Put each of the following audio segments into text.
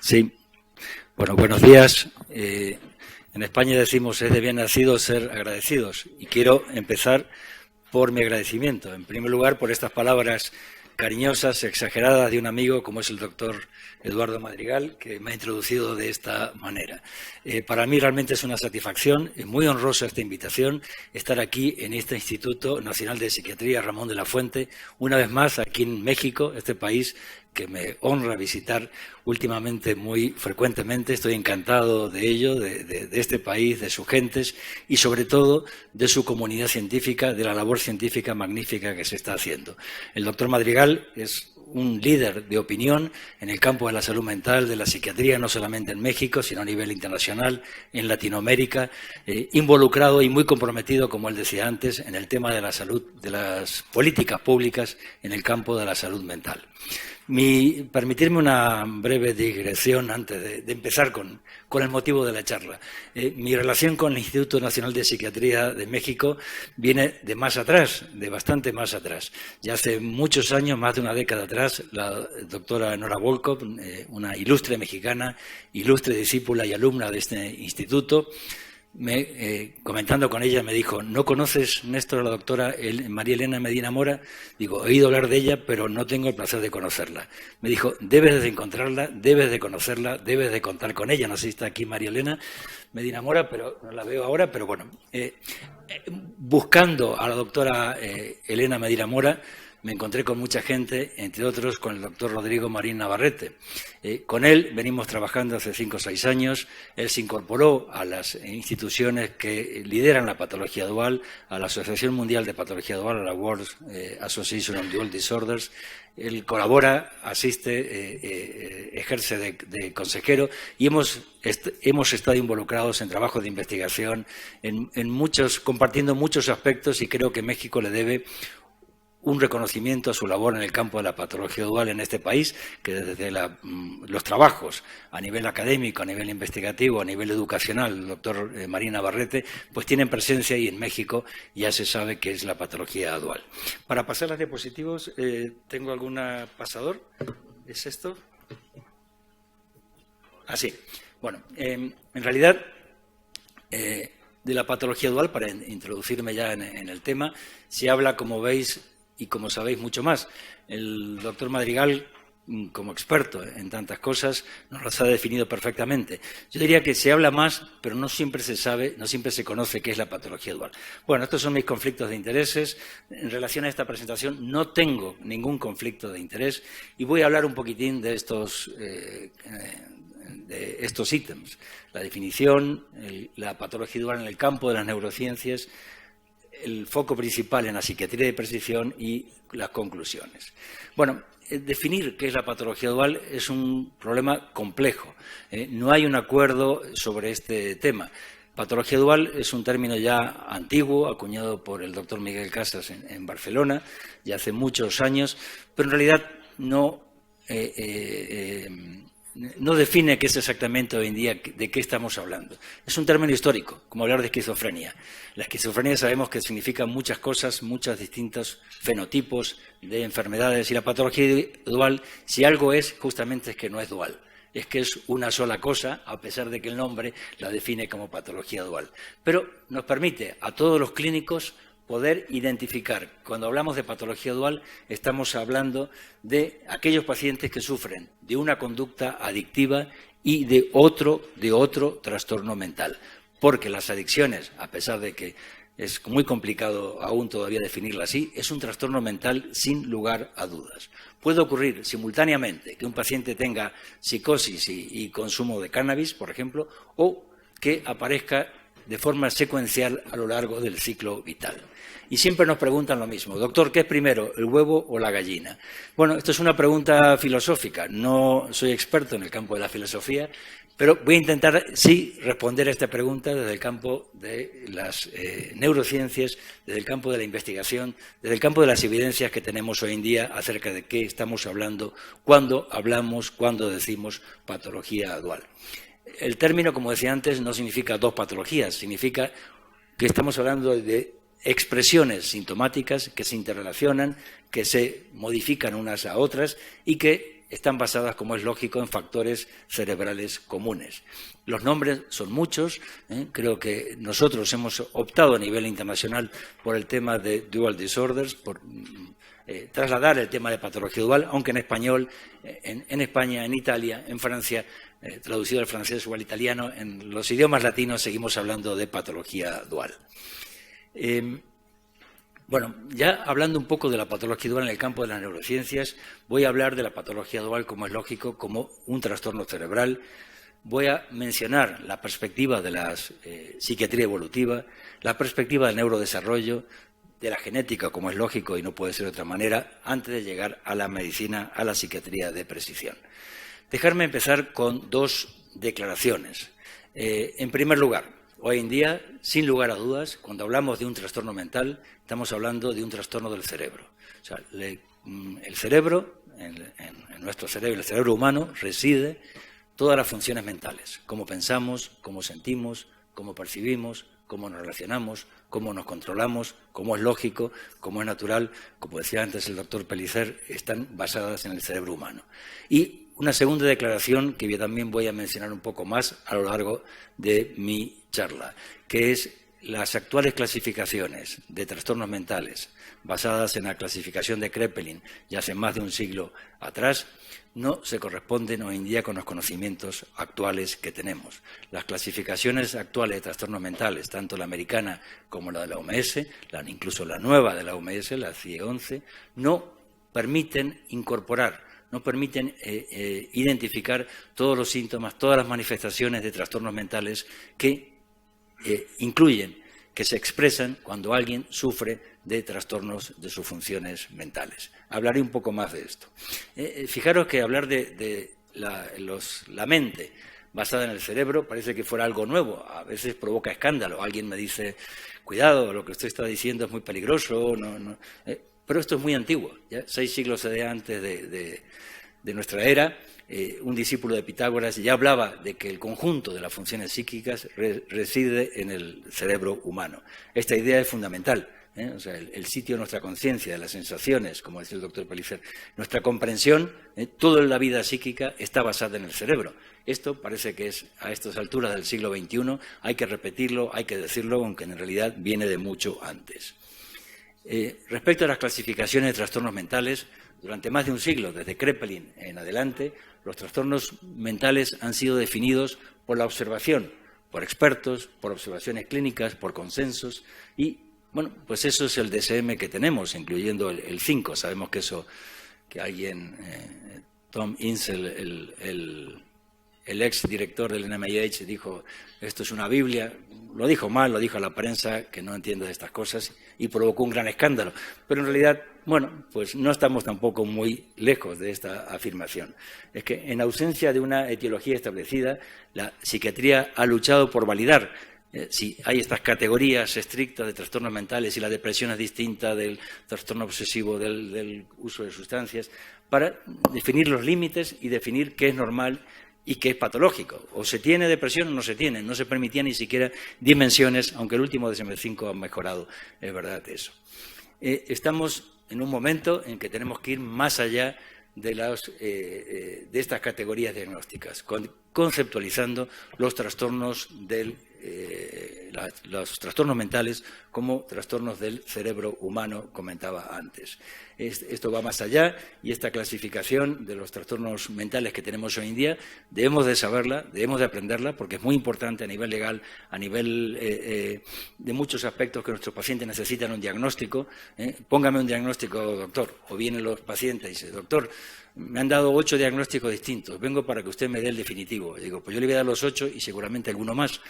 Sí, bueno, buenos días. En España decimos es de bien nacidos ser agradecidos y quiero empezar por mi agradecimiento. En primer lugar, por estas palabras cariñosas, exageradas de un amigo como es el doctor Eduardo Madrigal, que me ha introducido de esta manera. Para mí realmente es una satisfacción, es muy honrosa esta invitación, estar aquí en este Instituto Nacional de Psiquiatría Ramón de la Fuente, una vez más aquí en México, este país que me honra visitar últimamente muy frecuentemente. Estoy encantado de ello, de este país, de sus gentes y sobre todo de su comunidad científica, de la labor científica magnífica que se está haciendo. El doctor Madrigal es un líder de opinión en el campo de la salud mental, de la psiquiatría, no solamente en México, sino a nivel internacional, en Latinoamérica, involucrado y muy comprometido, como él decía antes, en el tema de la salud, de las políticas públicas en el campo de la salud mental. Permitirme una breve digresión antes de empezar con el motivo de la charla. Mi relación con el Instituto Nacional de Psiquiatría de México viene de más atrás, de bastante más atrás. Ya hace muchos años, más de una década atrás, la doctora Nora Volkov, una ilustre mexicana, ilustre discípula y alumna de este instituto, comentando con ella me dijo: ¿no conoces, Néstor, a la doctora María Elena Medina Mora? Digo, he oído hablar de ella, pero no tengo el placer de conocerla. Me dijo, debes de encontrarla, debes de conocerla, debes de contar con ella. No sé si está aquí María Elena Medina Mora, pero no la veo ahora, pero bueno. Buscando a la doctora Elena Medina Mora, me encontré con mucha gente, entre otros con el doctor Rodrigo Marín Navarrete. Con él venimos trabajando hace 5 o 6 años. Él se incorporó a las instituciones que lideran la patología dual, a la Asociación Mundial de Patología Dual, a la World Association of Dual Disorders. Él colabora, asiste, ejerce de consejero y hemos estado involucrados en trabajos de investigación, compartiendo muchos aspectos, y creo que México le debe un reconocimiento a su labor en el campo de la patología dual en este país, que desde los trabajos a nivel académico, a nivel investigativo, a nivel educacional, el doctor Marín Navarrete, pues tienen presencia, y en México ya se sabe que es la patología dual. Para pasar las diapositivas, ¿tengo algún pasador? ¿Es esto? Ah, sí. Bueno, en realidad, de la patología dual, para introducirme ya en el tema, se habla, como veis, y como sabéis, mucho más. El doctor Madrigal, como experto en tantas cosas, nos las ha definido perfectamente. Yo diría que se habla más, pero no siempre se sabe, no siempre se conoce qué es la patología dual. Bueno, estos son mis conflictos de intereses. En relación a esta presentación, no tengo ningún conflicto de interés y voy a hablar un poquitín de estos ítems. La definición, la patología dual en el campo de las neurociencias, el foco principal en la psiquiatría de precisión y las conclusiones. Bueno, definir qué es la patología dual es un problema complejo. No hay un acuerdo sobre este tema. Patología dual es un término ya antiguo, acuñado por el doctor Miguel Casas en Barcelona, ya hace muchos años, pero en realidad no define qué es exactamente hoy en día, de qué estamos hablando. Es un término histórico, como hablar de esquizofrenia. La esquizofrenia sabemos que significa muchas cosas, muchos distintos fenotipos de enfermedades, y la patología dual, si algo es, justamente es que no es dual. Es que es una sola cosa, a pesar de que el nombre la define como patología dual. Pero nos permite a todos los clínicos poder identificar. Cuando hablamos de patología dual, estamos hablando de aquellos pacientes que sufren de una conducta adictiva y de otro trastorno mental. Porque las adicciones, a pesar de que es muy complicado aún todavía definirla así, es un trastorno mental sin lugar a dudas. Puede ocurrir simultáneamente que un paciente tenga psicosis y consumo de cannabis, por ejemplo, o que aparezca de forma secuencial a lo largo del ciclo vital. Y siempre nos preguntan lo mismo: doctor, ¿qué es primero, el huevo o la gallina? Bueno, esto es una pregunta filosófica. No soy experto en el campo de la filosofía, pero voy a intentar, sí, responder a esta pregunta desde el campo de las neurociencias, desde el campo de la investigación, desde el campo de las evidencias que tenemos hoy en día acerca de qué estamos hablando cuando decimos patología dual. El término, como decía antes, no significa dos patologías, significa que estamos hablando de expresiones sintomáticas que se interrelacionan, que se modifican unas a otras y que están basadas, como es lógico, en factores cerebrales comunes. Los nombres son muchos. Creo que nosotros hemos optado a nivel internacional por el tema de dual disorders, por trasladar el tema de patología dual, aunque en español, en España, en Italia, en Francia, traducido al francés o al italiano, en los idiomas latinos seguimos hablando de patología dual. Bueno, ya hablando un poco de la patología dual en el campo de las neurociencias, voy a hablar de la patología dual, como es lógico, como un trastorno cerebral. Voy a mencionar la perspectiva de la psiquiatría evolutiva, la perspectiva del neurodesarrollo, de la genética, como es lógico y no puede ser de otra manera, antes de llegar a la medicina, a la psiquiatría de precisión. Dejarme empezar con dos declaraciones. En primer lugar, hoy en día, sin lugar a dudas, cuando hablamos de un trastorno mental, estamos hablando de un trastorno del cerebro. O sea, el cerebro, en nuestro cerebro, el cerebro humano, reside todas las funciones mentales. Cómo pensamos, cómo sentimos, cómo percibimos, cómo nos relacionamos, cómo nos controlamos, cómo es lógico, cómo es natural, como decía antes el doctor Pellicer, están basadas en el cerebro humano. Y una segunda declaración que yo también voy a mencionar un poco más a lo largo de mi charla, que es las actuales clasificaciones de trastornos mentales basadas en la clasificación de Kraepelin ya hace más de un siglo atrás, no se corresponden hoy en día con los conocimientos actuales que tenemos. Las clasificaciones actuales de trastornos mentales, tanto la americana como la de la OMS, incluso la nueva de la OMS, la CIE-11, no permiten incorporar, no permiten identificar todos los síntomas, todas las manifestaciones de trastornos mentales que incluyen, que se expresan cuando alguien sufre de trastornos de sus funciones mentales. Hablaré un poco más de esto. Fijaros que hablar de la mente basada en el cerebro parece que fuera algo nuevo. A veces provoca escándalo. Alguien me dice, cuidado, lo que usted está diciendo es muy peligroso. Pero esto es muy antiguo. ¿Ya? 6 siglos antes de nuestra era, un discípulo de Pitágoras ya hablaba de que el conjunto de las funciones psíquicas reside en el cerebro humano. Esta idea es fundamental. O sea, el sitio de nuestra conciencia, de las sensaciones, como decía el doctor Pellicer, nuestra comprensión, toda la vida psíquica está basada en el cerebro. Esto parece que es, a estas alturas del siglo XXI, hay que repetirlo, hay que decirlo, aunque en realidad viene de mucho antes. Respecto a las clasificaciones de trastornos mentales, durante más de un siglo, desde Kraepelin en adelante, los trastornos mentales han sido definidos por la observación, por expertos, por observaciones clínicas, por consensos y, bueno, pues eso es el DSM que tenemos, incluyendo el 5. Sabemos que eso, que alguien, Tom Ince, el ex director del NIH, dijo, esto es una Biblia. Lo dijo mal, lo dijo a la prensa, que no entiende de estas cosas, y provocó un gran escándalo. Pero en realidad, bueno, pues no estamos tampoco muy lejos de esta afirmación. Es que en ausencia de una etiología establecida, la psiquiatría ha luchado por validar si hay estas categorías estrictas de trastornos mentales y la depresión es distinta del trastorno obsesivo del uso de sustancias, para definir los límites y definir qué es normal y que es patológico. O se tiene depresión o no se tiene. No se permitía ni siquiera dimensiones, aunque el último DSM-5 ha mejorado, es verdad eso. Estamos en un momento en que tenemos que ir más allá de estas categorías diagnósticas, conceptualizando los trastornos los trastornos mentales como trastornos del cerebro humano, comentaba antes. Esto va más allá y esta clasificación de los trastornos mentales que tenemos hoy en día debemos de saberla, debemos de aprenderla porque es muy importante a nivel legal, a nivel de muchos aspectos que nuestros pacientes necesitan un diagnóstico. Póngame un diagnóstico, doctor. O vienen los pacientes y dicen, doctor, me han dado 8 diagnósticos distintos, vengo para que usted me dé el definitivo. Y digo, pues yo le voy a dar los 8 y seguramente alguno más,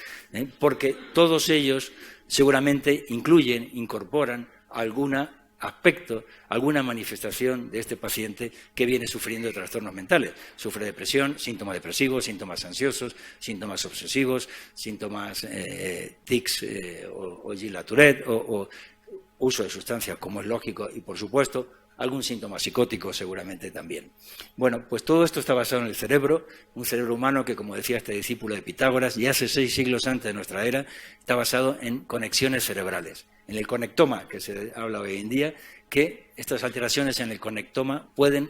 porque todos ellos seguramente incorporan algún aspecto, alguna manifestación de este paciente que viene sufriendo de trastornos mentales. Sufre depresión, síntomas depresivos, síntomas ansiosos, síntomas obsesivos, síntomas tics o Gilles-Tourette o uso de sustancias, como es lógico, y por supuesto algún síntoma psicótico seguramente también. Bueno, pues todo esto está basado en el cerebro, un cerebro humano que, como decía este discípulo de Pitágoras, ya hace 6 siglos antes de nuestra era, está basado en conexiones cerebrales, en el conectoma, que se habla hoy en día, que estas alteraciones en el conectoma pueden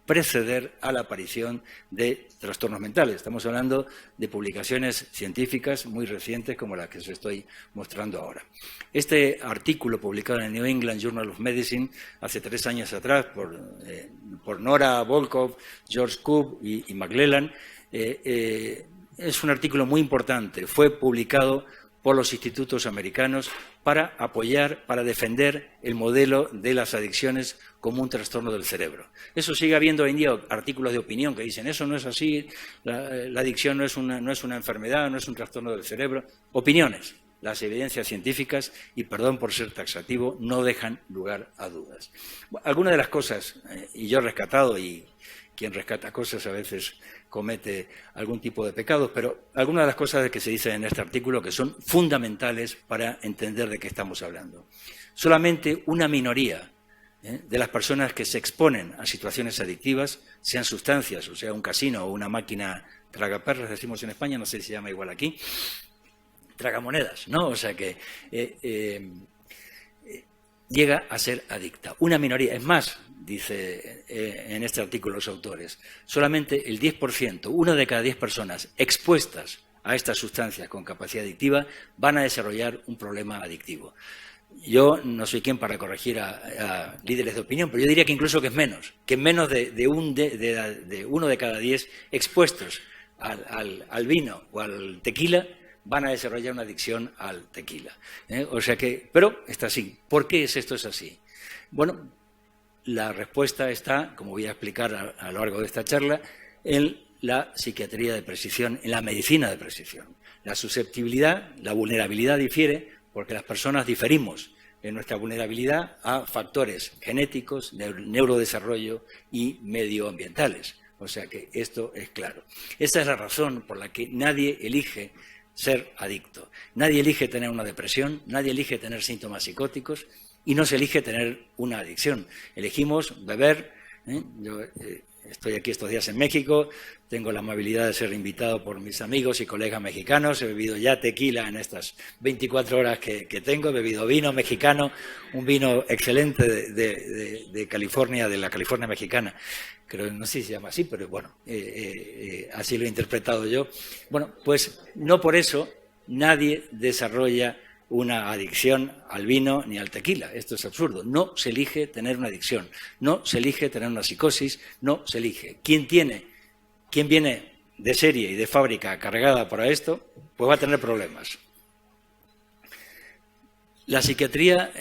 preceder a la aparición de trastornos mentales. Estamos hablando de publicaciones científicas muy recientes como las que os estoy mostrando ahora. Este artículo publicado en el New England Journal of Medicine hace 3 años atrás por Nora Volkow, George Koob y McClellan es un artículo muy importante. Fue publicado por los institutos americanos para apoyar, para defender el modelo de las adicciones como un trastorno del cerebro. Eso sigue habiendo hoy en día artículos de opinión que dicen eso no es así, la adicción no es una enfermedad, no es un trastorno del cerebro. Opiniones. Las evidencias científicas, y perdón por ser taxativo, no dejan lugar a dudas. Algunas de las cosas, y yo he rescatado, y quien rescata cosas a veces comete algún tipo de pecados, pero algunas de las cosas que se dicen en este artículo que son fundamentales para entender de qué estamos hablando. Solamente una minoría de las personas que se exponen a situaciones adictivas, sean sustancias, o sea, un casino o una máquina tragaperras, decimos en España, no sé si se llama igual aquí, tragamonedas, ¿no? O sea que llega a ser adicta. Una minoría, es más, dice en este artículo los autores, solamente el 10%, 1 de cada 10 personas expuestas a estas sustancias con capacidad adictiva van a desarrollar un problema adictivo. Yo no soy quien para corregir a líderes de opinión, pero yo diría que incluso que es menos de 1 de cada 10 expuestos al vino o al tequila van a desarrollar una adicción al tequila. O sea que, pero está así. ¿Por qué esto es así? Bueno, la respuesta está, como voy a explicar a lo largo de esta charla, en la psiquiatría de precisión, en la medicina de precisión. La susceptibilidad, la vulnerabilidad difiere porque las personas diferimos en nuestra vulnerabilidad a factores genéticos, neurodesarrollo y medioambientales. O sea que esto es claro. Esta es la razón por la que nadie elige ser adicto. Nadie elige tener una depresión, nadie elige tener síntomas psicóticos y no se elige tener una adicción. Elegimos beber. Yo estoy aquí estos días en México, tengo la amabilidad de ser invitado por mis amigos y colegas mexicanos, he bebido ya tequila en estas 24 horas que tengo, he bebido vino mexicano, un vino excelente de California, de la California mexicana. Creo, no sé si se llama así, pero bueno, así lo he interpretado yo. Bueno, pues no por eso nadie desarrolla una adicción al vino ni al tequila. Esto es absurdo. No se elige tener una adicción, no se elige tener una psicosis, no se elige. ¿Quién viene de serie y de fábrica cargada para esto? Pues va a tener problemas. La psiquiatría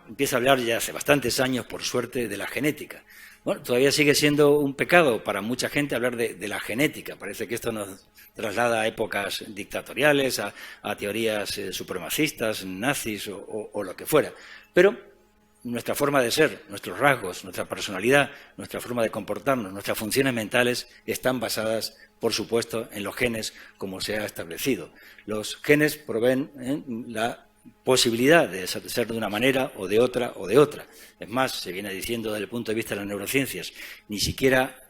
empieza a hablar ya hace bastantes años, por suerte, de la genética. Bueno, todavía sigue siendo un pecado para mucha gente hablar de la genética. Parece que esto nos traslada a épocas dictatoriales, a teorías supremacistas, nazis o lo que fuera. Pero nuestra forma de ser, nuestros rasgos, nuestra personalidad, nuestra forma de comportarnos, nuestras funciones mentales están basadas, por supuesto, en los genes, como se ha establecido. Los genes proveen la posibilidad de ser de una manera o de otra o de otra. Es más, se viene diciendo desde el punto de vista de las neurociencias, ni siquiera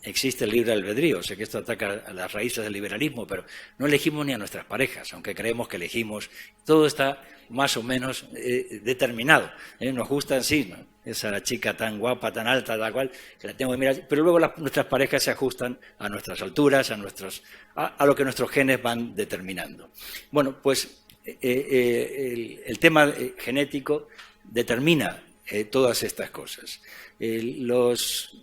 existe el libre albedrío. Sé que esto ataca a las raíces del liberalismo, pero no elegimos ni a nuestras parejas, aunque creemos que elegimos. Todo está más o menos determinado. Nos gusta, sí, ¿no? Esa chica tan guapa, tan alta, tal cual, que la tengo que mirar, pero luego nuestras parejas se ajustan a nuestras alturas, a lo que nuestros genes van determinando. Bueno, pues el tema genético determina todas estas cosas. Los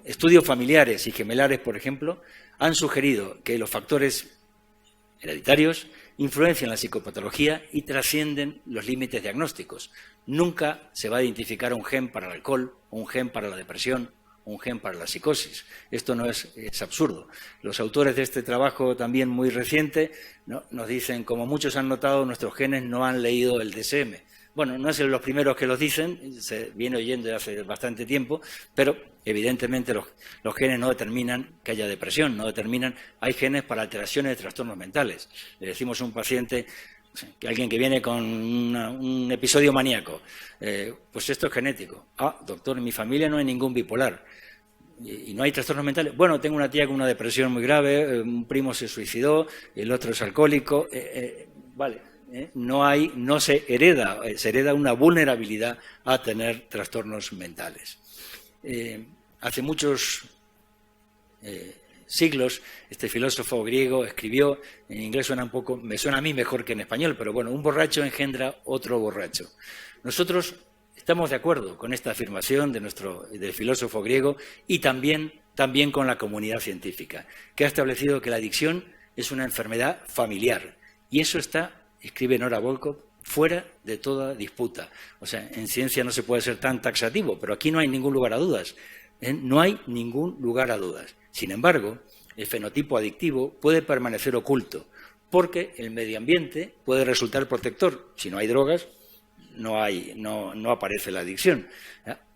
estudios familiares y gemelares, por ejemplo, han sugerido que los factores hereditarios influencian la psicopatología y trascienden los límites diagnósticos. Nunca se va a identificar un gen para el alcohol, un gen para la depresión, un gen para la psicosis. Esto no es absurdo. Los autores de este trabajo también muy reciente nos dicen, como muchos han notado, nuestros genes no han leído el DSM. Bueno, no es los primeros que los dicen, se viene oyendo desde hace bastante tiempo, pero evidentemente los genes no determinan que haya depresión, no determinan, hay genes para alteraciones de trastornos mentales. Le decimos a un paciente, que alguien que viene con un episodio maníaco, pues esto es genético. Ah, doctor, en mi familia no hay ningún bipolar. ¿Y no hay trastornos mentales? Bueno, tengo una tía con una depresión muy grave, un primo se suicidó, el otro es alcohólico. Vale, no se hereda una vulnerabilidad a tener trastornos mentales. hace muchos siglos, este filósofo griego escribió, en inglés suena un poco, me suena a mí mejor que en español, pero bueno, un borracho engendra otro borracho. Nosotros estamos de acuerdo con esta afirmación del filósofo griego y también con la comunidad científica, que ha establecido que la adicción es una enfermedad familiar. Y eso está, escribe Nora Volkow, fuera de toda disputa. O sea, en ciencia no se puede ser tan taxativo, pero aquí no hay ningún lugar a dudas. No hay ningún lugar a dudas. Sin embargo, el fenotipo adictivo puede permanecer oculto, porque el medio ambiente puede resultar protector. Si no hay drogas, no aparece la adicción,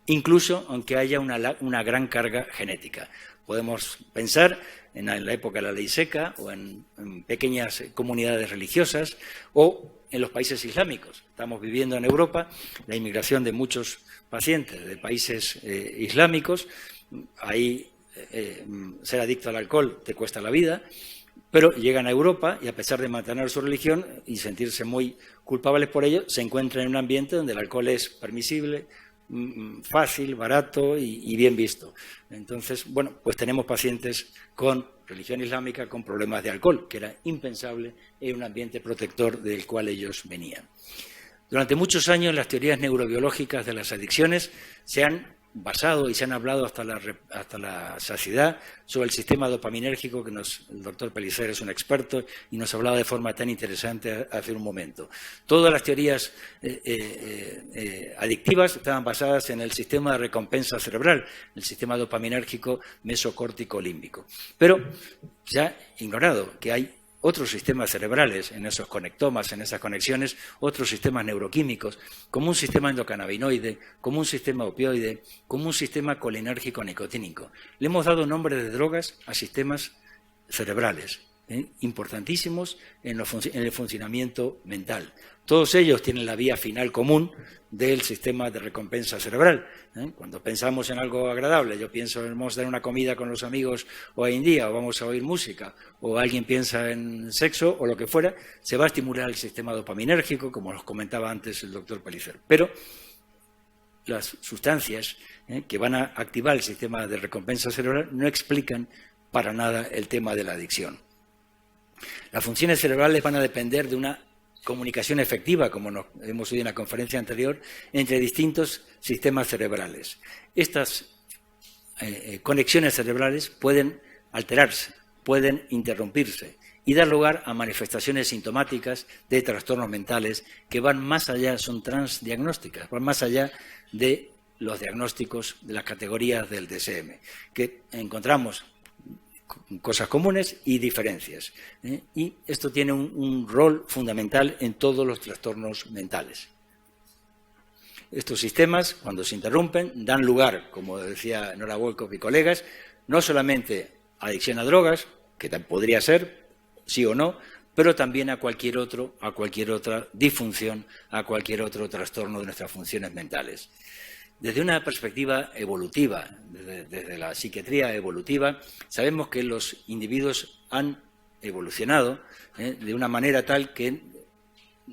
incluso aunque haya una gran carga genética. Podemos pensar en la época de la ley seca o en pequeñas comunidades religiosas o en los países islámicos. Estamos viviendo en Europa la inmigración de muchos pacientes de países islámicos. Ahí ser adicto al alcohol te cuesta la vida, pero llegan a Europa y a pesar de mantener su religión y sentirse muy culpables por ello, se encuentran en un ambiente donde el alcohol es permisible, fácil, barato y bien visto. Entonces, bueno, pues tenemos pacientes con religión islámica con problemas de alcohol, que era impensable en un ambiente protector del cual ellos venían. Durante muchos años las teorías neurobiológicas de las adicciones se han basado y se han hablado hasta la saciedad sobre el sistema dopaminérgico, que el doctor Pellicer es un experto y nos hablaba de forma tan interesante hace un momento. Todas las teorías adictivas estaban basadas en el sistema de recompensa cerebral, el sistema dopaminérgico mesocórtico límbico. Pero se ha ignorado que hay otros sistemas cerebrales en esos conectomas, en esas conexiones, otros sistemas neuroquímicos, como un sistema endocannabinoide, como un sistema opioide, como un sistema colinérgico nicotínico. Le hemos dado nombres de drogas a sistemas cerebrales, importantísimos en el funcionamiento mental. Todos ellos tienen la vía final común del sistema de recompensa cerebral. Cuando pensamos en algo agradable, yo pienso en vamos a dar una comida con los amigos hoy en día, o vamos a oír música, o alguien piensa en sexo o lo que fuera, se va a estimular el sistema dopaminérgico, como nos comentaba antes el doctor Pellicer. Pero las sustancias que van a activar el sistema de recompensa cerebral no explican para nada el tema de la adicción. Las funciones cerebrales van a depender de una comunicación efectiva, como nos hemos oído en la conferencia anterior, entre distintos sistemas cerebrales. Estas conexiones cerebrales pueden alterarse, pueden interrumpirse y dar lugar a manifestaciones sintomáticas de trastornos mentales que van más allá, son transdiagnósticas, van más allá de los diagnósticos de las categorías del DSM, que encontramos cosas comunes y diferencias. Y esto tiene un rol fundamental en todos los trastornos mentales. Estos sistemas, cuando se interrumpen, dan lugar, como decía Nora Volkow y colegas, no solamente a adicción a drogas, que podría ser, sí o no, pero también a cualquier otra disfunción, a cualquier otro trastorno de nuestras funciones mentales. Desde una perspectiva evolutiva, desde la psiquiatría evolutiva, sabemos que los individuos han evolucionado de una manera tal que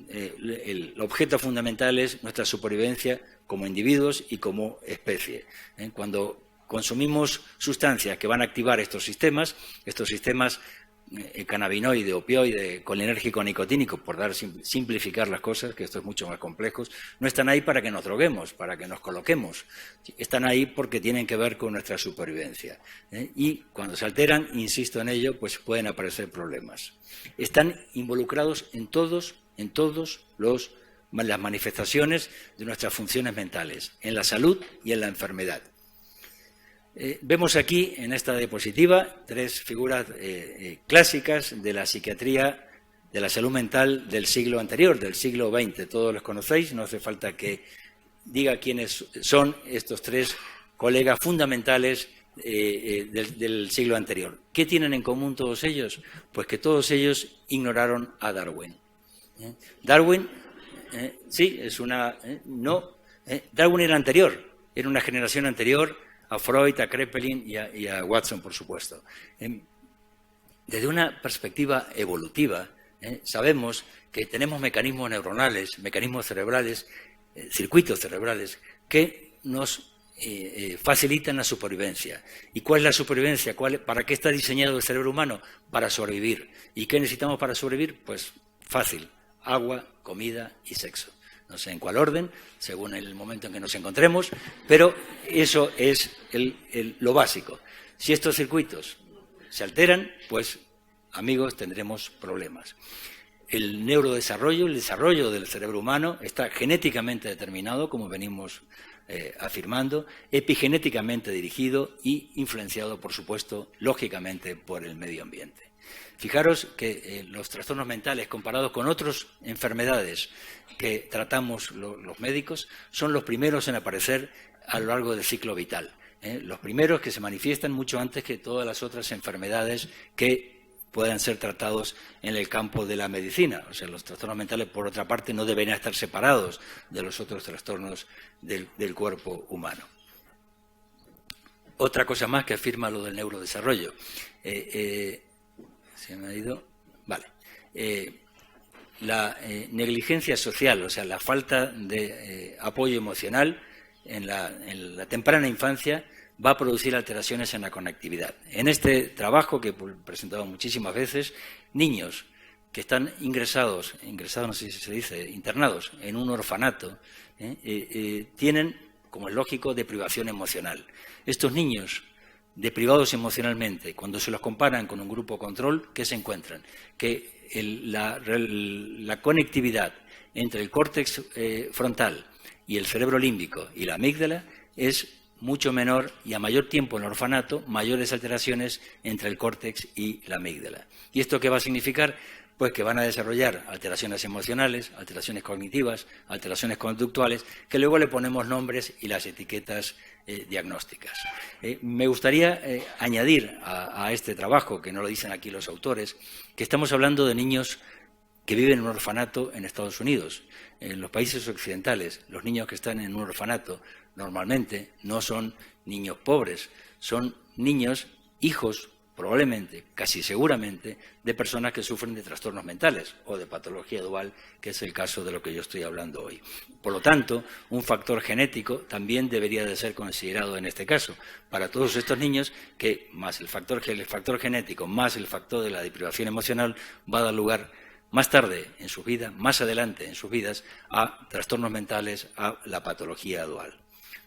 el objeto fundamental es nuestra supervivencia como individuos y como especie. Cuando consumimos sustancias que van a activar estos sistemas cannabinoide, opioide, colinérgico, nicotínico, por simplificar las cosas, que esto es mucho más complejo, no están ahí para que nos droguemos, para que nos coloquemos. Están ahí porque tienen que ver con nuestra supervivencia. Y cuando se alteran, insisto en ello, pues pueden aparecer problemas. Están involucrados en todas las manifestaciones de nuestras funciones mentales, en la salud y en la enfermedad. Vemos aquí, en esta diapositiva, tres figuras clásicas de la psiquiatría de la salud mental del siglo anterior, del siglo XX. Todos los conocéis, no hace falta que diga quiénes son estos tres colegas fundamentales del siglo anterior. ¿Qué tienen en común todos ellos? Pues que todos ellos ignoraron a Darwin. Darwin, sí, es una... Darwin era anterior, era una generación anterior a Freud, a Kraepelin y a Watson, por supuesto. Desde una perspectiva evolutiva, sabemos que tenemos mecanismos neuronales, mecanismos cerebrales, circuitos cerebrales, que nos facilitan la supervivencia. ¿Y cuál es la supervivencia? ¿Para qué está diseñado el cerebro humano? Para sobrevivir. ¿Y qué necesitamos para sobrevivir? Pues fácil, agua, comida y sexo. No sé en cuál orden, según el momento en que nos encontremos, pero eso es lo básico. Si estos circuitos se alteran, pues, amigos, tendremos problemas. El neurodesarrollo, el desarrollo del cerebro humano está genéticamente determinado, como venimos afirmando, epigenéticamente dirigido y influenciado, por supuesto, lógicamente, por el medio ambiente. Fijaros que los trastornos mentales, comparados con otras enfermedades que tratamos los médicos, son los primeros en aparecer a lo largo del ciclo vital. Los primeros que se manifiestan mucho antes que todas las otras enfermedades que puedan ser tratados en el campo de la medicina. O sea, los trastornos mentales, por otra parte, no deberían estar separados de los otros trastornos del cuerpo humano. Otra cosa más que afirma lo del neurodesarrollo. Se me ha ido. Vale. La negligencia social, o sea, la falta de apoyo emocional en la temprana infancia, va a producir alteraciones en la conectividad. En este trabajo, que he presentado muchísimas veces, niños que están ingresados, no sé si se dice, internados en un orfanato, tienen, como es lógico, deprivación emocional. Estos niños deprivados emocionalmente, cuando se los comparan con un grupo control, ¿qué se encuentran? Que la conectividad entre el córtex frontal y el cerebro límbico y la amígdala es mucho menor, y a mayor tiempo en el orfanato, mayores alteraciones entre el córtex y la amígdala. ¿Y esto qué va a significar? Pues que van a desarrollar alteraciones emocionales, alteraciones cognitivas, alteraciones conductuales, que luego le ponemos nombres y las etiquetas diagnósticas. Me gustaría añadir a este trabajo, que no lo dicen aquí los autores, que estamos hablando de niños que viven en un orfanato en Estados Unidos. En los países occidentales, los niños que están en un orfanato normalmente no son niños pobres, son niños, hijos, probablemente, casi seguramente, de personas que sufren de trastornos mentales o de patología dual, que es el caso de lo que yo estoy hablando hoy. Por lo tanto, un factor genético también debería de ser considerado en este caso. Para todos estos niños, que más el factor genético, más el factor de la deprivación emocional, va a dar lugar más tarde en sus vidas, más adelante en sus vidas, a trastornos mentales, a la patología dual.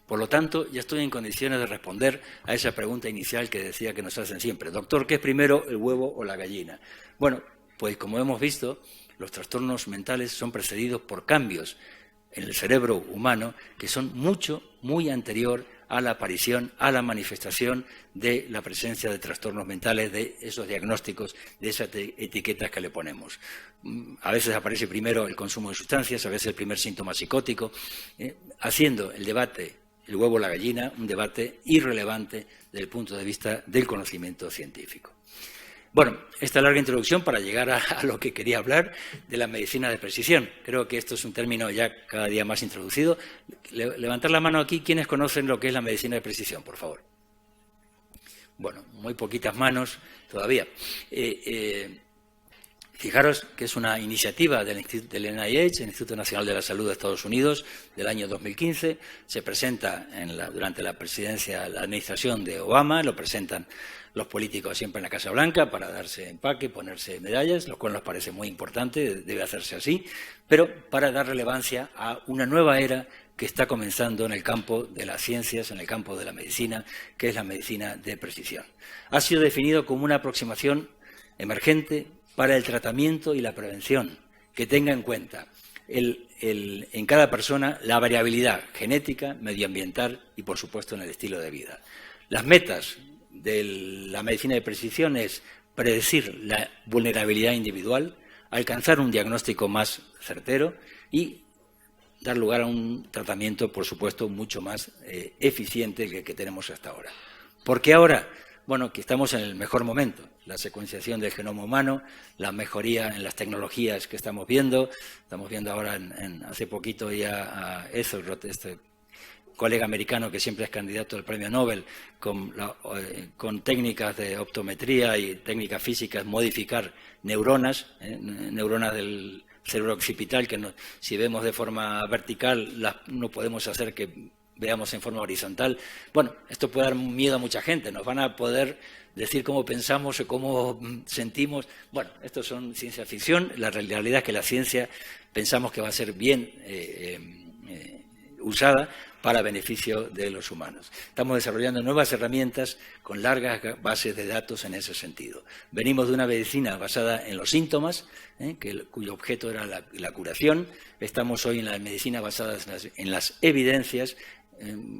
Por lo tanto, ya estoy en condiciones de responder a esa pregunta inicial que decía que nos hacen siempre. Doctor, ¿qué es primero, el huevo o la gallina? Bueno, pues como hemos visto, los trastornos mentales son precedidos por cambios en el cerebro humano que son muy anterior a la aparición, a la manifestación de la presencia de trastornos mentales, de esos diagnósticos, de esas etiquetas que le ponemos. A veces aparece primero el consumo de sustancias, a veces el primer síntoma psicótico, haciendo el debate, el huevo o la gallina, un debate irrelevante desde el punto de vista del conocimiento científico. Bueno, esta larga introducción para llegar a lo que quería hablar de la medicina de precisión. Creo que esto es un término ya cada día más introducido. Levantar la mano aquí, ¿quiénes conocen lo que es la medicina de precisión, por favor? Bueno, muy poquitas manos todavía. Fijaros que es una iniciativa del NIH, el Instituto Nacional de la Salud de Estados Unidos, del año 2015. Se presenta durante la presidencia, la administración de Obama, lo presentan los políticos siempre en la Casa Blanca para darse empaque, ponerse medallas, lo cual nos parece muy importante, debe hacerse así, pero para dar relevancia a una nueva era que está comenzando en el campo de las ciencias, en el campo de la medicina, que es la medicina de precisión. Ha sido definido como una aproximación emergente para el tratamiento y la prevención, que tenga en cuenta en cada persona la variabilidad genética, medioambiental y, por supuesto, en el estilo de vida. Las metas de la medicina de precisión es predecir la vulnerabilidad individual, alcanzar un diagnóstico más certero y dar lugar a un tratamiento, por supuesto, mucho más eficiente que el que tenemos hasta ahora. ¿Por qué ahora? Bueno, que estamos en el mejor momento. La secuenciación del genoma humano, la mejoría en las tecnologías que estamos viendo ahora hace poquito ya a Ezelrod, este colega americano que siempre es candidato al premio Nobel, con técnicas de optometría y técnicas físicas, modificar neuronas del cerebro occipital, que si vemos de forma vertical no podemos hacer que veamos en forma horizontal. Bueno, esto puede dar miedo a mucha gente, nos van a poder decir cómo pensamos o cómo sentimos. Bueno, esto son ciencia ficción, la realidad es que la ciencia pensamos que va a ser bien usada para beneficio de los humanos. Estamos desarrollando nuevas herramientas con largas bases de datos en ese sentido. Venimos de una medicina basada en los síntomas, cuyo objeto era la curación. Estamos hoy en la medicina basada en las evidencias,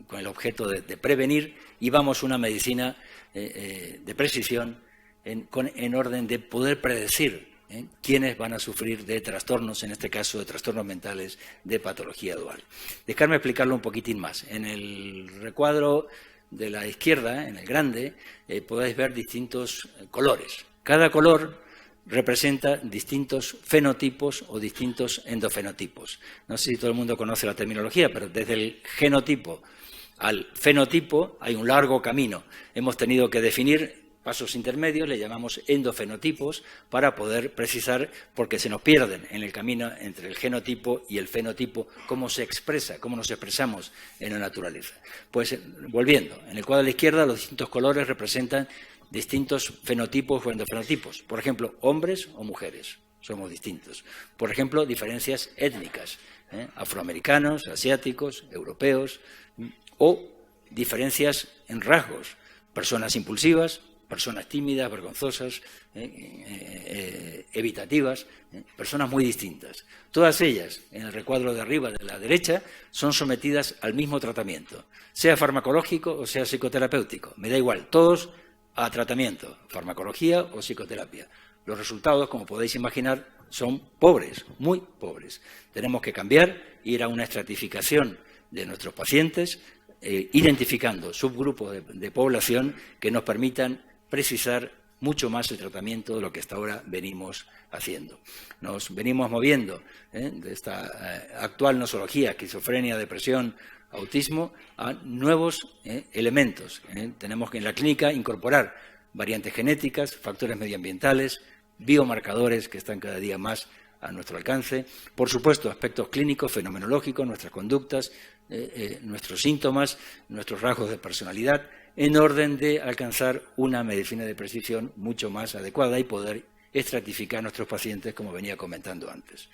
con el objeto de prevenir, y vamos a una medicina de precisión en orden de poder predecir quiénes van a sufrir de trastornos, en este caso de trastornos mentales de patología dual. Dejadme explicarlo un poquitín más. En el recuadro de la izquierda, en el grande, podéis ver distintos colores. Cada color representa distintos fenotipos o distintos endofenotipos. No sé si todo el mundo conoce la terminología, pero desde el genotipo al fenotipo hay un largo camino. Hemos tenido que definir pasos intermedios, le llamamos endofenotipos, para poder precisar, porque se nos pierden en el camino entre el genotipo y el fenotipo, cómo se expresa, cómo nos expresamos en la naturaleza. Pues volviendo, en el cuadro de la izquierda los distintos colores representan distintos fenotipos o endofenotipos. Por ejemplo, hombres o mujeres, somos distintos. Por ejemplo, diferencias étnicas, afroamericanos, asiáticos, europeos, o diferencias en rasgos, personas impulsivas, personas tímidas, vergonzosas, evitativas, personas muy distintas. Todas ellas, en el recuadro de arriba de la derecha, son sometidas al mismo tratamiento, sea farmacológico o sea psicoterapéutico. Me da igual, todos a tratamiento, farmacología o psicoterapia. Los resultados, como podéis imaginar, son pobres, muy pobres. Tenemos que cambiar, ir a una estratificación de nuestros pacientes, identificando subgrupos de población que nos permitan precisar mucho más el tratamiento de lo que hasta ahora venimos haciendo. Nos venimos moviendo de esta actual nosología, esquizofrenia, depresión, autismo, a nuevos elementos. Tenemos que en la clínica incorporar variantes genéticas, factores medioambientales, biomarcadores que están cada día más a nuestro alcance, por supuesto aspectos clínicos, fenomenológicos, nuestras conductas, nuestros síntomas, nuestros rasgos de personalidad, en orden de alcanzar una medicina de precisión mucho más adecuada y poder estratificar a nuestros pacientes, como venía comentando antes.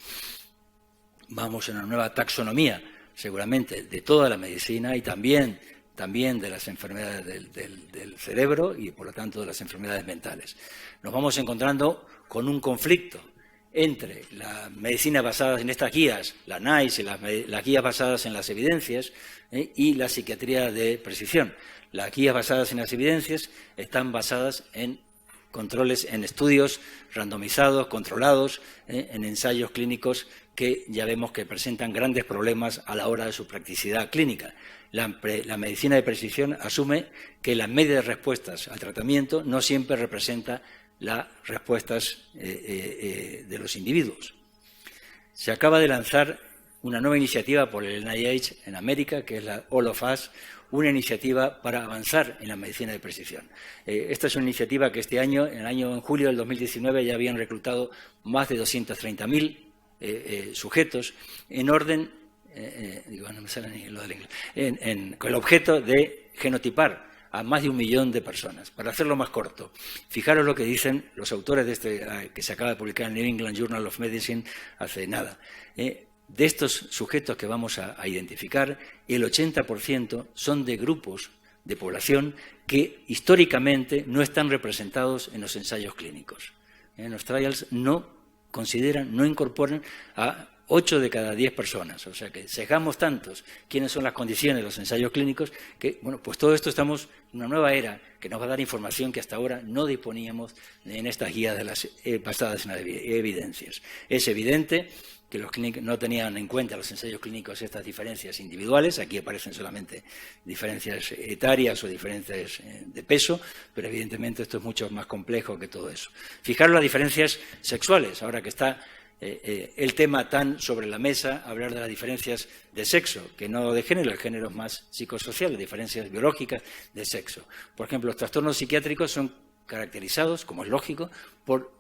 Vamos a una nueva taxonomía, seguramente, de toda la medicina y también de las enfermedades del cerebro y, por lo tanto, de las enfermedades mentales. Nos vamos encontrando con un conflicto entre la medicina basada en estas guías, la NICE y las guías basadas en las evidencias, y la psiquiatría de precisión. Las guías basadas en las evidencias están basadas en controles, en estudios randomizados, controlados, en ensayos clínicos que ya vemos que presentan grandes problemas a la hora de su practicidad clínica. La medicina de precisión asume que la media de respuestas al tratamiento no siempre representa las respuestas de los individuos. Se acaba de lanzar una nueva iniciativa por el NIH en América, que es la All of Us, una iniciativa para avanzar en la medicina de precisión. Esta es una iniciativa que este año, en julio del 2019, ya habían reclutado más de 230.000 sujetos en orden, no me sale ni lo del inglés, con el objeto de genotipar a más de 1 millón de personas. Para hacerlo más corto, fijaros lo que dicen los autores de este, que se acaba de publicar en el New England Journal of Medicine hace nada. De estos sujetos que vamos a identificar, el 80% son de grupos de población que históricamente no están representados en los ensayos clínicos. En los trials no consideran, no incorporan a 8 de cada 10 personas. O sea que sesgamos tantos quiénes son las condiciones de los ensayos clínicos que, bueno, pues todo esto estamos en una nueva era que nos va a dar información que hasta ahora no disponíamos en estas guías de las, basadas en las evidencias. Es evidente que los clínicos no tenían en cuenta los ensayos clínicos estas diferencias individuales. Aquí aparecen solamente diferencias etarias o diferencias de peso, pero evidentemente esto es mucho más complejo que todo eso. Fijaros las diferencias sexuales, ahora que está el tema tan sobre la mesa, hablar de las diferencias de sexo, que no de género, el género es más psicosocial, diferencias biológicas de sexo. Por ejemplo, los trastornos psiquiátricos son caracterizados, como es lógico, por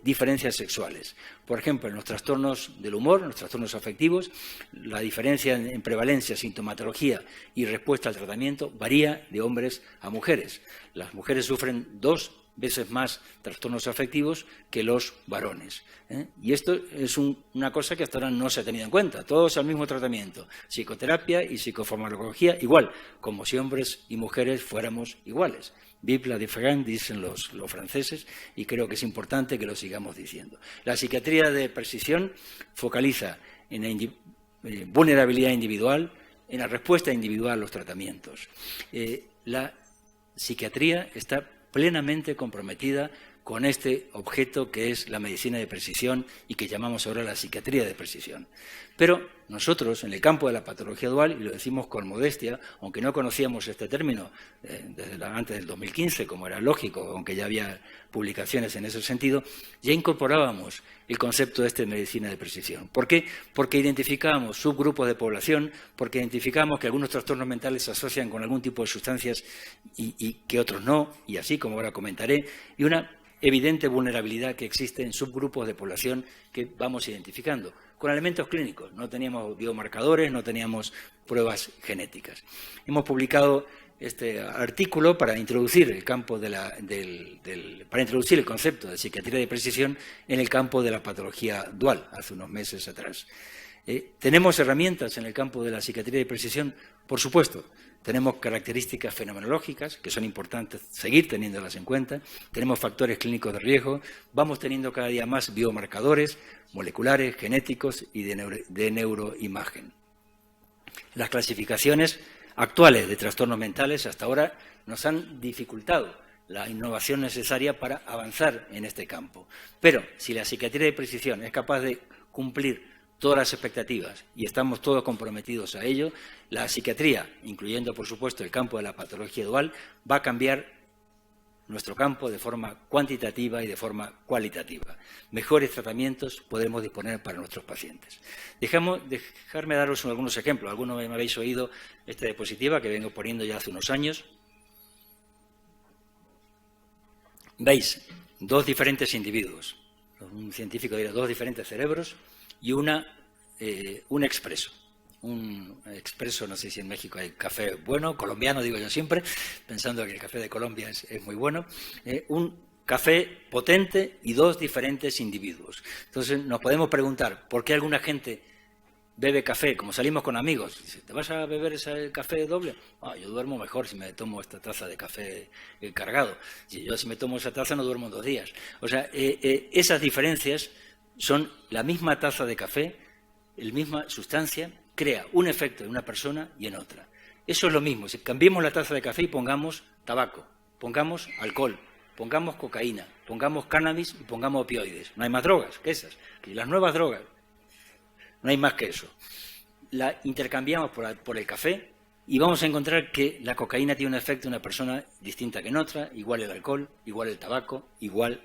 diferencias sexuales. Por ejemplo, en los trastornos del humor, en los trastornos afectivos, la diferencia en prevalencia, sintomatología y respuesta al tratamiento varía de hombres a mujeres. Las mujeres sufren 2 veces más trastornos afectivos que los varones. Y esto es una cosa que hasta ahora no se ha tenido en cuenta. Todos al mismo tratamiento, psicoterapia y psicofarmacología igual, como si hombres y mujeres fuéramos iguales. Vive la différence, dicen los franceses, y creo que es importante que lo sigamos diciendo. La psiquiatría de precisión focaliza en la vulnerabilidad individual, en la respuesta individual a los tratamientos. La psiquiatría está plenamente comprometida con este objeto que es la medicina de precisión y que llamamos ahora la psiquiatría de precisión. Pero nosotros, en el campo de la patología dual, y lo decimos con modestia, aunque no conocíamos este término desde antes del 2015, como era lógico, aunque ya había publicaciones en ese sentido, ya incorporábamos el concepto de medicina de precisión. ¿Por qué? Porque identificábamos subgrupos de población, porque identificábamos que algunos trastornos mentales se asocian con algún tipo de sustancias y que otros no, y así como ahora comentaré, y una evidente vulnerabilidad que existe en subgrupos de población que vamos identificando, con elementos clínicos. No teníamos biomarcadores, no teníamos pruebas genéticas. Hemos publicado este artículo para introducir el campo para introducir el concepto de psiquiatría de precisión en el campo de la patología dual, hace unos meses atrás. ¿Tenemos herramientas en el campo de la psiquiatría de precisión? Por supuesto. Tenemos características fenomenológicas, que son importantes seguir teniéndolas en cuenta. Tenemos factores clínicos de riesgo. Vamos teniendo cada día más biomarcadores moleculares, genéticos y de neuroimagen. Las clasificaciones actuales de trastornos mentales hasta ahora nos han dificultado la innovación necesaria para avanzar en este campo. Pero si la psiquiatría de precisión es capaz de cumplir todas las expectativas y estamos todos comprometidos a ello, la psiquiatría, incluyendo por supuesto el campo de la patología dual, va a cambiar nuestro campo de forma cuantitativa y de forma cualitativa. Mejores tratamientos podremos disponer para nuestros pacientes. Dejarme daros algunos ejemplos. Algunos me habéis oído esta diapositiva que vengo poniendo ya hace unos años. Veis, 2 diferentes individuos. Un científico dirá 2 diferentes cerebros y un expreso. Un expreso, no sé si en México hay café bueno, colombiano digo yo siempre, pensando que el café de Colombia es muy bueno. Un café potente y 2 diferentes individuos. Entonces nos podemos preguntar, ¿por qué alguna gente bebe café? Como salimos con amigos, dice, ¿te vas a beber ese café doble? Yo duermo mejor si me tomo esta taza de café cargado. Si me tomo esa taza no duermo en 2 días. O sea, esas diferencias son la misma taza de café, la misma sustancia, crea un efecto en una persona y en otra. Eso es lo mismo. Si cambiemos la taza de café y pongamos tabaco, pongamos alcohol, pongamos cocaína, pongamos cannabis y pongamos opioides. No hay más drogas que esas. Y las nuevas drogas, no hay más que eso. La intercambiamos por el café y vamos a encontrar que la cocaína tiene un efecto en una persona distinta que en otra, igual el alcohol, igual el tabaco, igual.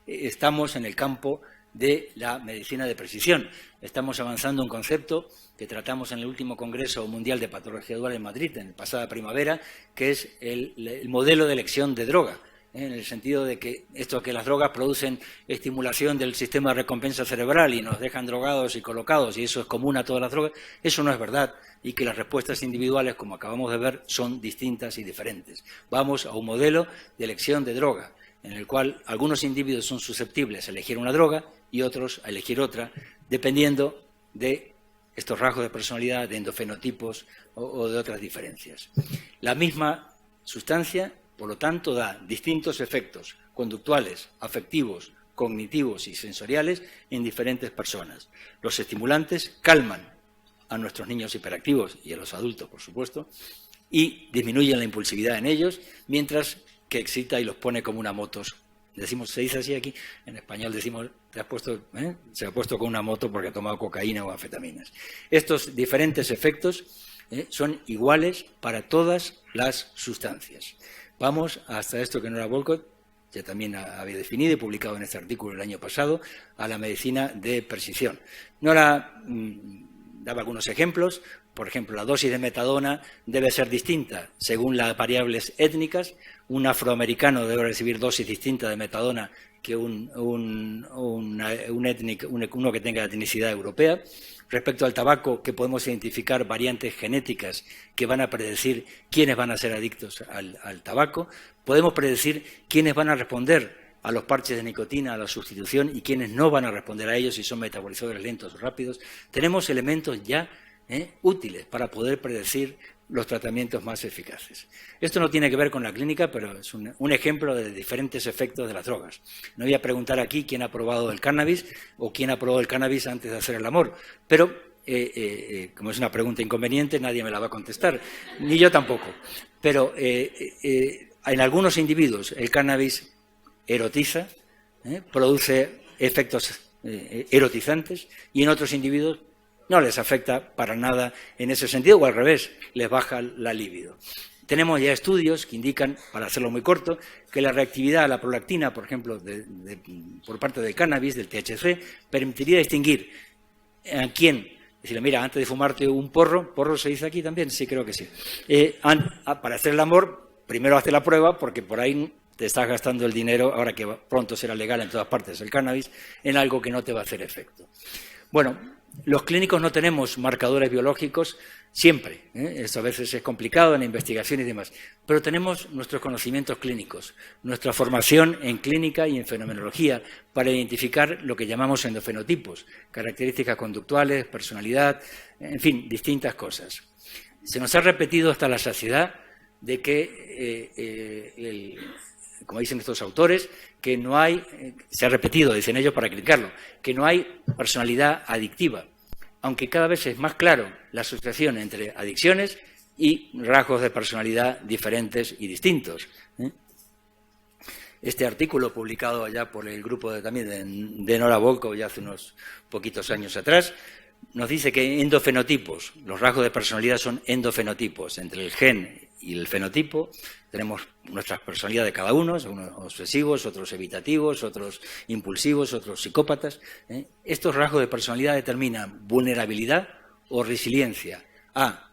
Estamos en el campo de la medicina de precisión. Estamos avanzando un concepto que tratamos en el último Congreso Mundial de Patología Dual en Madrid, en la pasada primavera, que es el modelo de elección de droga, en el sentido de que las drogas producen estimulación del sistema de recompensa cerebral y nos dejan drogados y colocados, y eso es común a todas las drogas. Eso no es verdad, y que las respuestas individuales, como acabamos de ver, son distintas y diferentes. Vamos a un modelo de elección de droga, en el cual algunos individuos son susceptibles a elegir una droga y otros a elegir otra, dependiendo de estos rasgos de personalidad, de endofenotipos o de otras diferencias. La misma sustancia, por lo tanto, da distintos efectos conductuales, afectivos, cognitivos y sensoriales en diferentes personas. Los estimulantes calman a nuestros niños hiperactivos y a los adultos, por supuesto, y disminuyen la impulsividad en ellos, mientras que excita y los pone como una motos. Se dice así aquí, en español decimos, se ha puesto con una moto porque ha tomado cocaína o anfetaminas. Estos diferentes efectos son iguales para todas las sustancias. Vamos hasta esto que Nora Wolcott ya también había definido y publicado en este artículo el año pasado, a la medicina de precisión. Nora daba algunos ejemplos. Por ejemplo, la dosis de metadona debe ser distinta según las variables étnicas. Un afroamericano debe recibir dosis distinta de metadona que uno que tenga etnicidad europea. Respecto al tabaco, que podemos identificar variantes genéticas que van a predecir quiénes van a ser adictos al tabaco. Podemos predecir quiénes van a responder a los parches de nicotina, a la sustitución, y quiénes no van a responder a ellos si son metabolizadores lentos o rápidos. Tenemos elementos ya útiles para poder predecir los tratamientos más eficaces. Esto no tiene que ver con la clínica, pero es un ejemplo de diferentes efectos de las drogas. No voy a preguntar aquí quién ha probado el cannabis o quién ha probado el cannabis antes de hacer el amor, pero como es una pregunta inconveniente, nadie me la va a contestar, ni yo tampoco. Pero en algunos individuos el cannabis erotiza, produce efectos erotizantes, y en otros individuos no les afecta para nada en ese sentido, o al revés, les baja la libido. Tenemos ya estudios que indican, para hacerlo muy corto, que la reactividad a la prolactina, por ejemplo, por parte del cannabis, del THC, permitiría distinguir a quién, decirle, mira, antes de fumarte un porro se dice aquí también, sí, creo que sí, para hacer el amor, primero hace la prueba, porque por ahí te estás gastando el dinero, ahora que pronto será legal en todas partes el cannabis, en algo que no te va a hacer efecto. Bueno, los clínicos no tenemos marcadores biológicos siempre, eso a veces es complicado en la investigación y demás, pero tenemos nuestros conocimientos clínicos, nuestra formación en clínica y en fenomenología para identificar lo que llamamos endofenotipos, características conductuales, personalidad, en fin, distintas cosas. Se nos ha repetido hasta la saciedad de que, como dicen estos autores, que no hay, se ha repetido, dicen ellos para criticarlo, que no hay personalidad adictiva, aunque cada vez es más claro la asociación entre adicciones y rasgos de personalidad diferentes y distintos. Este artículo, publicado ya por el grupo también de Nora Volkow ya hace unos poquitos años atrás, nos dice que endofenotipos, los rasgos de personalidad son endofenotipos, entre el gen y el fenotipo. Tenemos nuestras personalidades de cada uno, unos obsesivos, otros evitativos, otros impulsivos, otros psicópatas. Estos rasgos de personalidad determinan vulnerabilidad o resiliencia a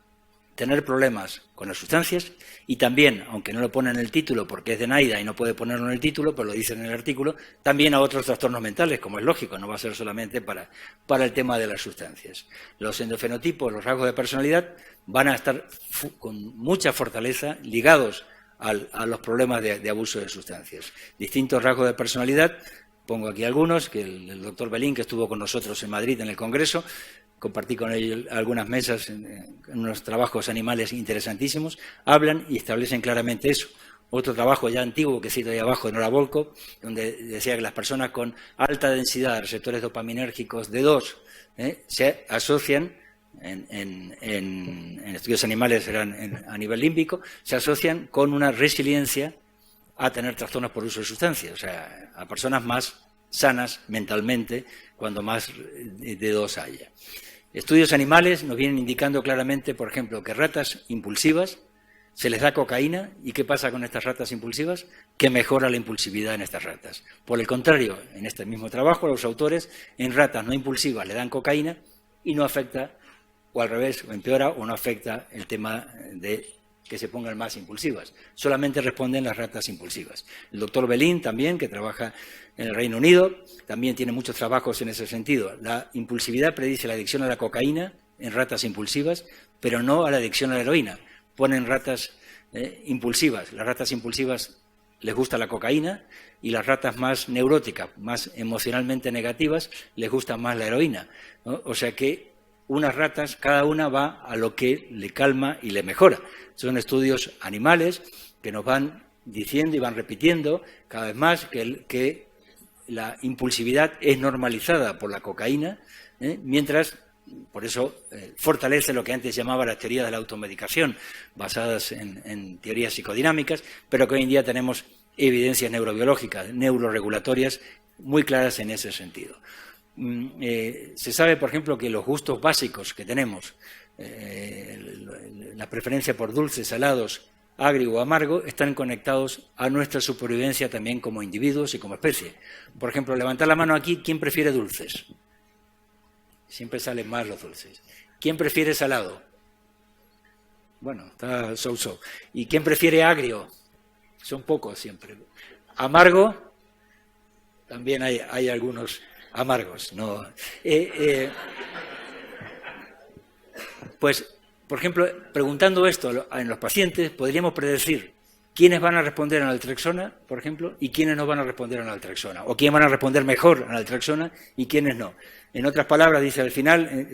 tener problemas con las sustancias, y también, aunque no lo pone en el título porque es de NAIDA y no puede ponerlo en el título, pero lo dice en el artículo, también a otros trastornos mentales, como es lógico, no va a ser solamente para el tema de las sustancias. Los endofenotipos, los rasgos de personalidad, van a estar con mucha fortaleza ligados a los problemas de abuso de sustancias. Distintos rasgos de personalidad, pongo aquí algunos, que el doctor Belín, que estuvo con nosotros en Madrid en el Congreso, compartí con él algunas mesas en unos trabajos animales interesantísimos, hablan y establecen claramente eso. Otro trabajo ya antiguo que cito ahí abajo de Nora Volkow, donde decía que las personas con alta densidad de receptores dopaminérgicos D2 se asocian, en estudios animales eran a nivel límbico, se asocian con una resiliencia a tener trastornos por uso de sustancias, o sea, a personas más sanas mentalmente cuando más D2 haya. Estudios animales nos vienen indicando claramente, por ejemplo, que ratas impulsivas se les da cocaína, y ¿qué pasa con estas ratas impulsivas? Que mejora la impulsividad en estas ratas. Por el contrario, en este mismo trabajo, los autores en ratas no impulsivas le dan cocaína y no afecta, o al revés, o empeora o no afecta el tema de que se pongan más impulsivas. Solamente responden las ratas impulsivas. El doctor Belín también, que trabaja en el Reino Unido, también tiene muchos trabajos en ese sentido. La impulsividad predice la adicción a la cocaína en ratas impulsivas, pero no a la adicción a la heroína. Ponen ratas impulsivas. Las ratas impulsivas les gusta la cocaína, y las ratas más neuróticas, más emocionalmente negativas, les gusta más la heroína, ¿no? O sea que unas ratas, cada una va a lo que le calma y le mejora. Son estudios animales que nos van diciendo y van repitiendo cada vez más que la impulsividad es normalizada por la cocaína, mientras, por eso, fortalece lo que antes llamaba la teoría de la automedicación, basadas en teorías psicodinámicas, pero que hoy en día tenemos evidencias neurobiológicas, neuroregulatorias muy claras en ese sentido. Se sabe, por ejemplo, que los gustos básicos que tenemos, la preferencia por dulces, salados, agrio o amargo, están conectados a nuestra supervivencia también como individuos y como especie. Por ejemplo, levantar la mano aquí, ¿quién prefiere dulces? Siempre salen más los dulces. ¿Quién prefiere salado? Bueno, está so-so. ¿Y quién prefiere agrio? Son pocos siempre. Amargo, también hay algunos amargos, ¿no? Pues, por ejemplo, preguntando esto en los pacientes, podríamos predecir quiénes van a responder a naltrexona, por ejemplo, y quiénes no van a responder a naltrexona, o quiénes van a responder mejor a naltrexona y quiénes no. En otras palabras, dice al final,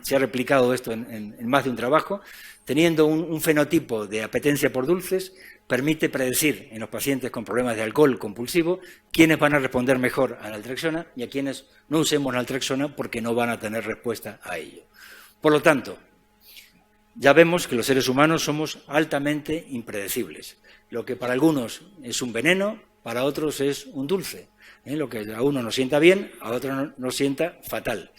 se ha replicado esto en más de un trabajo, teniendo un fenotipo de apetencia por dulces, permite predecir en los pacientes con problemas de alcohol compulsivo quiénes van a responder mejor a naltrexona y a quienes no usemos naltrexona porque no van a tener respuesta a ello. Por lo tanto, ya vemos que los seres humanos somos altamente impredecibles. Lo que para algunos es un veneno, para otros es un dulce. Lo que a uno nos sienta bien, a otro nos sienta fatal.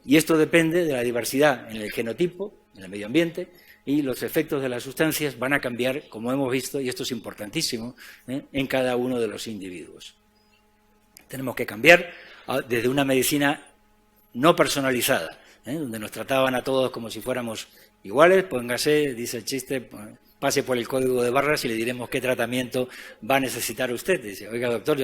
Y esto depende de la diversidad en el genotipo, en el medio ambiente, y los efectos de las sustancias van a cambiar, como hemos visto, y esto es importantísimo, en cada uno de los individuos. Tenemos que cambiar desde una medicina no personalizada, donde nos trataban a todos como si fuéramos iguales, póngase, dice el chiste, pase por el código de barras y le diremos qué tratamiento va a necesitar usted. Dice, oiga, doctor,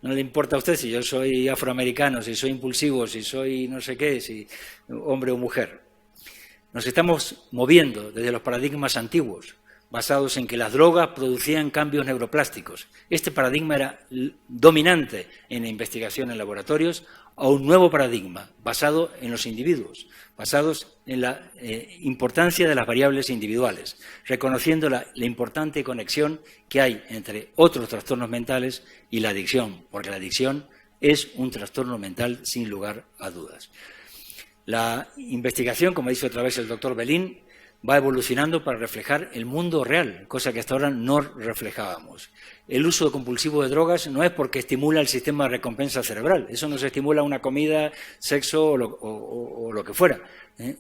no le importa a usted si yo soy afroamericano, si soy impulsivo, si soy no sé qué, si hombre o mujer. Nos estamos moviendo desde los paradigmas antiguos, basados en que las drogas producían cambios neuroplásticos. Este paradigma era dominante en la investigación en laboratorios, a un nuevo paradigma basado en los individuos, basados en la importancia de las variables individuales, reconociendo la importante conexión que hay entre otros trastornos mentales y la adicción, porque la adicción es un trastorno mental sin lugar a dudas. La investigación, como dice otra vez el doctor Belín, va evolucionando para reflejar el mundo real, cosa que hasta ahora no reflejábamos. El uso compulsivo de drogas no es porque estimula el sistema de recompensa cerebral, eso no se estimula una comida, sexo o lo que fuera.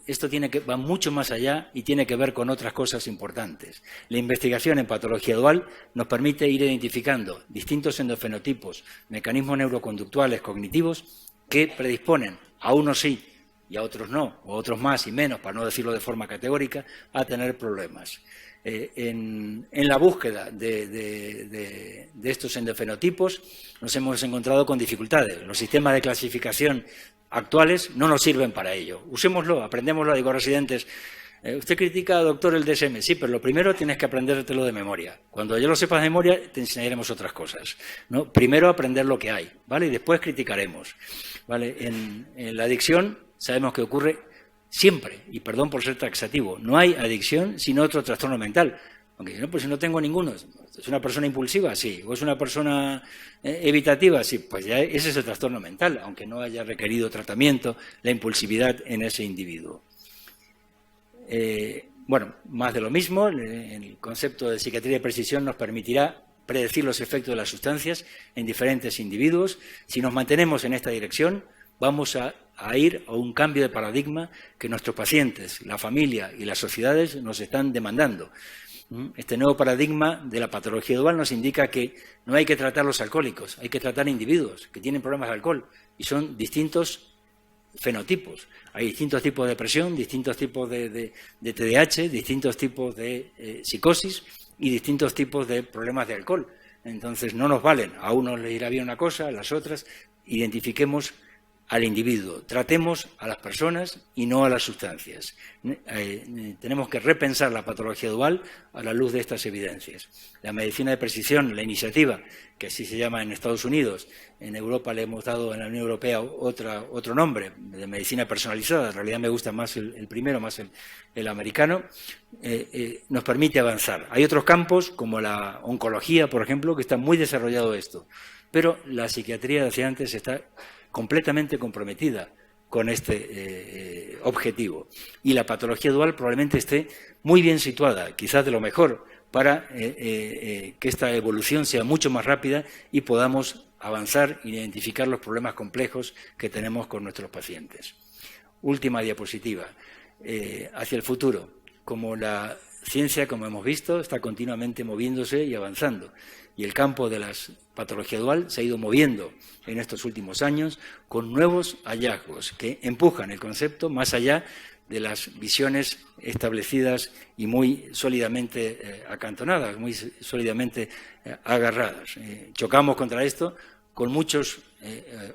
Esto va mucho más allá y tiene que ver con otras cosas importantes. La investigación en patología dual nos permite ir identificando distintos endofenotipos, mecanismos neuroconductuales cognitivos que predisponen a unos sí y a otros no, o a otros más y menos, para no decirlo de forma categórica, a tener problemas. En la búsqueda de estos endofenotipos nos hemos encontrado con dificultades. Los sistemas de clasificación actuales no nos sirven para ello. Usémoslo, aprendémoslo. Digo a residentes, usted critica, doctor, el DSM. Sí, pero lo primero tienes que aprendértelo de memoria. Cuando ya lo sepas de memoria, te enseñaremos otras cosas, ¿no? Primero aprender lo que hay, ¿vale? Y después criticaremos, ¿vale? En la adicción sabemos que ocurre siempre, y perdón por ser taxativo, no hay adicción sino otro trastorno mental. Aunque no, pues si no tengo ninguno, ¿es una persona impulsiva? Sí. ¿O es una persona evitativa? Sí, pues ya ese es el trastorno mental, aunque no haya requerido tratamiento, la impulsividad en ese individuo. Bueno, más de lo mismo, el concepto de psiquiatría de precisión nos permitirá predecir los efectos de las sustancias en diferentes individuos. Si nos mantenemos en esta dirección, vamos a ir a un cambio de paradigma que nuestros pacientes, la familia y las sociedades nos están demandando. Este nuevo paradigma de la patología dual nos indica que no hay que tratar los alcohólicos, hay que tratar individuos que tienen problemas de alcohol y son distintos fenotipos. Hay distintos tipos de depresión, distintos tipos de TDAH, distintos tipos de psicosis y distintos tipos de problemas de alcohol. Entonces no nos valen, a unos les irá bien una cosa, a las otras. Identifiquemos al individuo, tratemos a las personas y no a las sustancias. Tenemos que repensar la patología dual a la luz de estas evidencias. La medicina de precisión, la iniciativa, que así se llama en Estados Unidos, en Europa le hemos dado en la Unión Europea otro nombre, de medicina personalizada, en realidad me gusta más el primero, más el americano, nos permite avanzar. Hay otros campos, como la oncología, por ejemplo, que está muy desarrollado esto, pero la psiquiatría, decía antes, está completamente comprometida con este objetivo. Y la patología dual probablemente esté muy bien situada, quizás de lo mejor, para que esta evolución sea mucho más rápida y podamos avanzar e identificar los problemas complejos que tenemos con nuestros pacientes. Última diapositiva. Hacia el futuro. Como la ciencia, como hemos visto, está continuamente moviéndose y avanzando. Y el campo de la patología dual se ha ido moviendo en estos últimos años con nuevos hallazgos que empujan el concepto más allá de las visiones establecidas y muy sólidamente acantonadas, muy sólidamente agarradas. Chocamos contra esto con muchos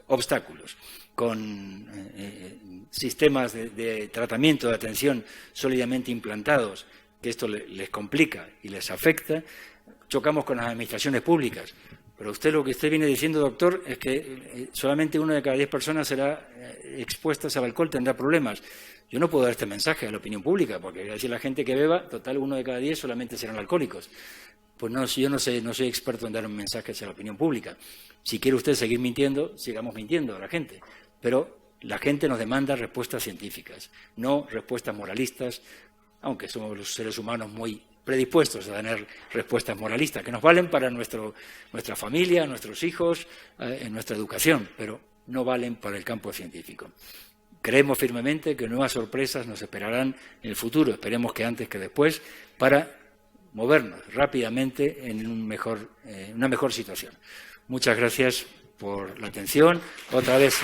obstáculos, con sistemas de tratamiento, de atención sólidamente implantados, que esto les complica y les afecta. Chocamos con las administraciones públicas. Pero usted lo que usted viene diciendo, doctor, es que solamente 1 de cada 10 personas será expuestas al alcohol, tendrá problemas. Yo no puedo dar este mensaje a la opinión pública, porque voy a decir a la gente que beba, total, 1 de cada 10 solamente serán alcohólicos. Pues no, yo no soy experto en dar un mensaje hacia la opinión pública. Si quiere usted seguir mintiendo, sigamos mintiendo a la gente. Pero la gente nos demanda respuestas científicas, no respuestas moralistas, aunque somos los seres humanos muy predispuestos a tener respuestas moralistas, que nos valen para nuestra familia, nuestros hijos, en nuestra educación, pero no valen para el campo científico. Creemos firmemente que nuevas sorpresas nos esperarán en el futuro, esperemos que antes que después, para movernos rápidamente en una mejor situación. Muchas gracias por la atención. Otra vez.